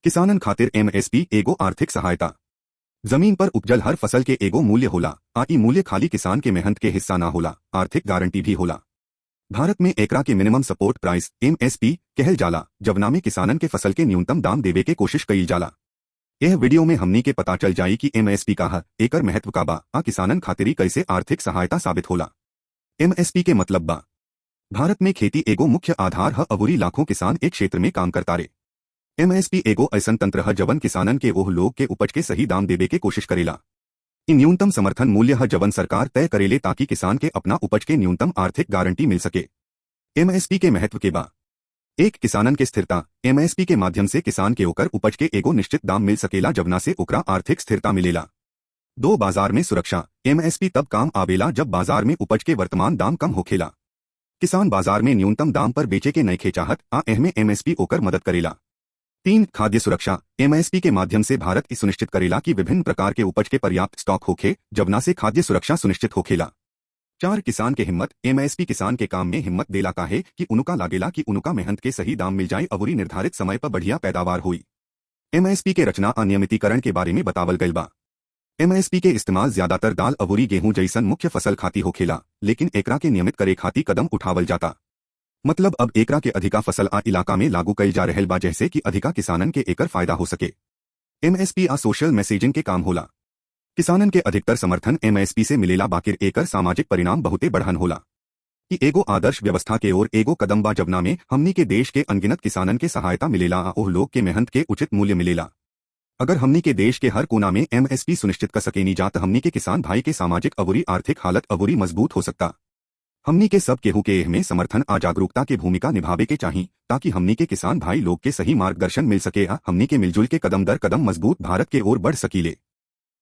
किसानन खातिर एमएसपी एगो आर्थिक सहायता। जमीन पर उपजल हर फसल के एगो मूल्य होला। ई मूल्य खाली किसान के मेहनत के हिस्सा ना होला, आर्थिक गारंटी भी होला। भारत में एकरा के मिनिमम सपोर्ट प्राइस एमएसपी कहल जाला, जवना में किसानन के फसल के न्यूनतम दाम देवे के कोशिश कईल जाला। यह वीडियो में हमनी के पता चल जाई कि एमएसपी का है, एकर महत्व का बा, किसानन खातिरी कैसे आर्थिक सहायता साबित होला। एमएसपी के मतलब बा, भारत में खेती एगो मुख्य आधार है, अबूरी लाखों किसान एक क्षेत्र में काम करता रे। एमएसपी एगो ऐसन तंत्र है जवन किसानन के ओह लोग के उपज के सही दाम देवे के कोशिश करेला। इ न्यूनतम समर्थन मूल्य है जवन सरकार तय करेले ताकि किसान के अपना उपज के न्यूनतम आर्थिक गारंटी मिल सके। एमएसपी के महत्व के बा, एक किसानन के स्थिरता। एमएसपी के माध्यम से किसान के ओकर उपज के एगो निश्चित दाम मिल सकेला, जवना से ओकरा आर्थिक स्थिरता मिलेला। दो, बाजार में सुरक्षा। एमएसपी तब काम आवेला जब बाजार में उपज के वर्तमान दाम कम होखेला। किसान बाजार में न्यूनतम दाम पर बेचे के नइखे चाहत, एहमे एमएसपी ओकर मदद करेला। 3, खाद्य सुरक्षा। एमएसपी के माध्यम से भारत ई सुनिश्चित करेला कि विभिन्न प्रकार के उपज के पर्याप्त स्टॉक होखे, जवना से खाद्य सुरक्षा सुनिश्चित होखेला। 4, किसान के हिम्मत। एमएसपी किसान के काम में हिम्मत देला काहे कि उनुका लागेला कि उनुका मेहनत के सही दाम मिल जाए, अबूरी निर्धारित समय पर बढ़िया पैदावार हुई। एमएसपी के रचना अनियमितीकरण के बारे में बतावल गइल बा। एमएसपी के इस्तेमाल ज्यादातर दाल, अबूरी गेहूं जैसन मुख्य फसल खाती होखेला, लेकिन एकरा के नियमित करे खाती कदम उठावल जाता। मतलब अब एकरा के अधिका फसल इलाका में लागू कईल जा रहल बा, जैसे कि अधिका किसानन के एकर फायदा हो सके। एमएसपी सोशल मैसेजिंग के काम होला। किसानन के अधिकतर समर्थन एमएसपी से मिलेला, बाकिर एकर सामाजिक परिणाम बहुते बढ़न होला। ई एगो आदर्श व्यवस्था के ओर एगो कदम बा, जवना में हमनी के देश के अनगिनत किसानन के सहायता मिलेला, ओह लोग के मेहनत के उचित मूल्य मिलेला। अगर हमनी के देश के हर कोना में एमएसपी सुनिश्चित कर सकेनी जात, हमनी के किसान भाई के सामाजिक अबूरी आर्थिक हालत अबूरी मजबूत हो सकता। हमनी के सब केहू के एहमे समर्थन जागरूकता के भूमिका निभावे के चाही, ताकि हमनी के किसान भाई लोग के सही मार्गदर्शन मिल सके, हमनी के मिलजुल के कदम दर कदम मजबूत भारत के ओर बढ़ सकीले।